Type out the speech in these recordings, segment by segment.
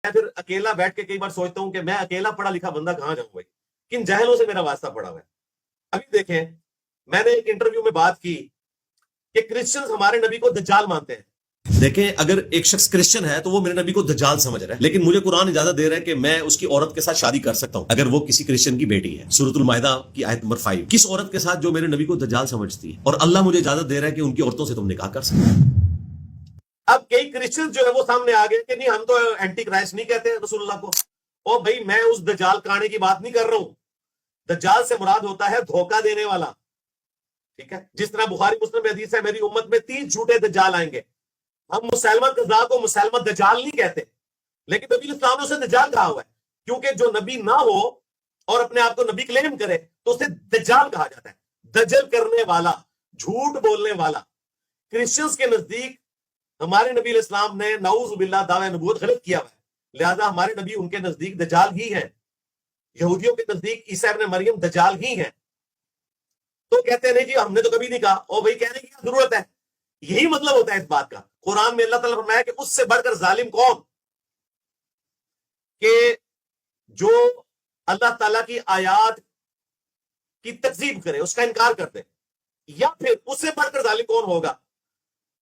میں پھر اکیلا بیٹھ کے کئی بار سوچتا ہوں کہ میں اکیلا پڑھا لکھا بندہ کہاں جاؤں بھائی، کن جاہلوں سے میرا واسطہ پڑا ہوا ہے۔ ابھی دیکھیں، میں نے ایک انٹرویو میں بات کی کہ کرسچنز ہمارے نبی کو دجال مانتے ہیں۔ دیکھیں، اگر ایک شخص کرسچن ہے تو وہ میرے نبی کو دجال سمجھ رہا ہے، لیکن مجھے قرآن اجازت دے رہا ہے کہ میں اس کی عورت کے ساتھ شادی کر سکتا ہوں اگر وہ کسی کرسچن کی بیٹی ہے۔ سورۃ المائدہ کی آیت نمبر 5، کس عورت کے ساتھ جو میرے نبی کو دجال سمجھتی ہے، اور اللہ مجھے اجازت دے رہا ہے کہ ان کی عورتوں سے تم نکاح کر سکتے ہو۔ اب کئی کرسچن جو ہے وہ سامنے آ گئے کہ نہیں، ہم تو اینٹی کرائسٹ نہیں کہتے رسول اللہ کو۔ او بھائی، میں اس دجال کانے کی بات نہیں کر رہا ہوں۔ دجال سے مراد ہوتا ہے دھوکہ دینے والا، ٹھیک ہے؟ جس طرح بخاری مسلم میں حدیث ہے، میری امت میں 30 جھوٹے دجال آئیں گے۔ ہم مسلمہ قضاء کو مسلمہ دجال نہیں کہتے، لیکن نبی اسلام نے اسے دجال کہا ہوا ہے، کیونکہ جو نبی نہ ہو اور اپنے آپ کو نبی کلیم کرے تو اسے دجال کہا جاتا ہے، دجل کرنے والا، جھوٹ بولنے والا۔ کرسچنز کے نزدیک ہمارے نبی علیہ السلام نے نعوذ باللہ دعوی نبوت غلط کیا ہوا ہے، لہذا ہمارے نبی ان کے نزدیک دجال ہی ہیں۔ یہودیوں کے نزدیک عیسیٰ ابن مریم دجال ہی ہیں۔ تو کہتے ہیں نہیں جی ہم نے تو کبھی نہیں کہا۔ اور بھائی کہنے کی کیا ضرورت ہے؟ یہی مطلب ہوتا ہے اس بات کا۔ قرآن میں اللہ تعالیٰ فرمایا کہ اس سے بڑھ کر ظالم کون کہ جو اللہ تعالیٰ کی آیات کی تکذیب کرے، اس کا انکار کر دے، یا پھر اس سے بڑھ کر ظالم کون ہوگا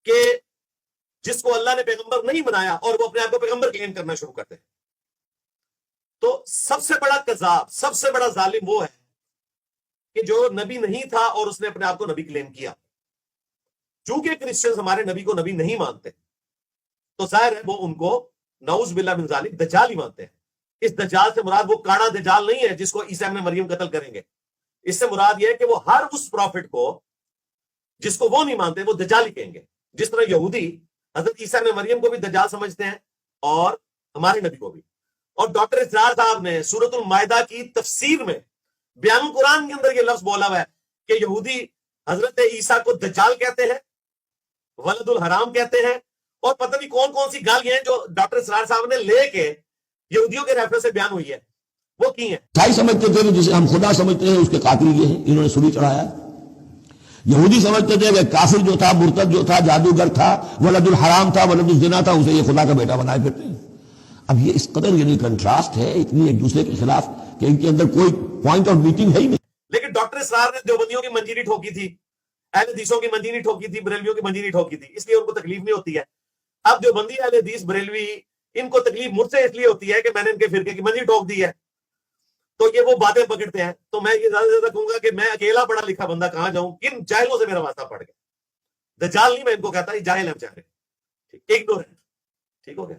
کہ جس کو اللہ نے پیغمبر نہیں بنایا اور وہ اپنے آپ کو پیغمبر کلیم کرنا شروع کرتے ہیں۔ تو سب سے بڑا کذاب، سب سے بڑا ظالم وہ ہے کہ جو نبی نہیں تھا اور اس نے اپنے آپ کو نبی کلیم کیا۔ چونکہ کرسچنز ہمارے نبی کو نبی نہیں مانتے تو ظاہر ہے وہ ان کو نعوذ باللہ من ذالک دجال ہی مانتے ہیں۔ اس دجال سے مراد وہ کاڑا دجال نہیں ہے جس کو عیسیٰ ابن مریم قتل کریں گے۔ اس سے مراد یہ ہے کہ وہ ہر اس پروفٹ کو جس کو وہ نہیں مانتے وہ دجال ہی کہیں گے۔ جس طرح یہودی حضرت عیسیٰ ابن مریم کو بھی دجال سمجھتے ہیں اور ہمارے نبی کو بھی۔ اور ڈاکٹر اسرار صاحب نے سورۃ المائدہ کی تفسیر میں بیان القرآن کے اندر یہ لفظ بولا ہوا ہے کہ یہودی حضرت عیسیٰ کو دجال کہتے ہیں، ولد الحرام کہتے ہیں، اور پتہ نہیں کون کون سی گالیاں ہیں جو ڈاکٹر اسرار صاحب نے لے کے یہودیوں کے ریفرنس سے بیان ہوئی ہے، وہ کی ہیں۔ عیسائی سمجھتے تھے کہ جسے ہم خدا سمجھتے ہیں اس کے قاتل یہ ہیں، انہوں نے سولی چڑھایا۔ یہودی سمجھتے تھے کہ کافر جو تھا، مرتد جو تھا، جادوگر تھا، ولد الحرام تھا، ولد الزنا تھا، اسے یہ خدا کا بیٹا بنائے پھرتے ہیں۔ اب یہ اس قدر یعنی کنٹراسٹ ہے اتنی ایک دوسرے کے خلاف کہ ان کے اندر کوئی پوائنٹ آف میٹنگ ہے ہی نہیں۔ لیکن ڈاکٹر اسرار نے دیوبندیوں کی منجیری ٹھوکی تھی، اہل حدیثوں کی منجیری ٹھوکی تھی، بریلویوں کی منجیری ٹھوکی تھی، اس لیے ان کو تکلیف نہیں ہوتی ہے۔ اب دیوبندی، اہل حدیث، بریلوی، ان کو تکلیف مجھ سے اس لیے ہوتی ہے کہ میں نے ان کے فرقے کی منجیری ٹھوک دی ہے، تو یہ وہ باتیں پکڑتے ہیں۔ تو میں یہ زیادہ سے زیادہ کہوں گا کہ میں اکیلا پڑھا لکھا بندہ کہاں جاؤں، کن جاہلوں سے میرا واسطہ پڑ گیا۔ دجال نہیں میں ان کو کہتا، یہ جاہل ہے بیچارے، اگنورینٹ، ٹھیک ہو گیا۔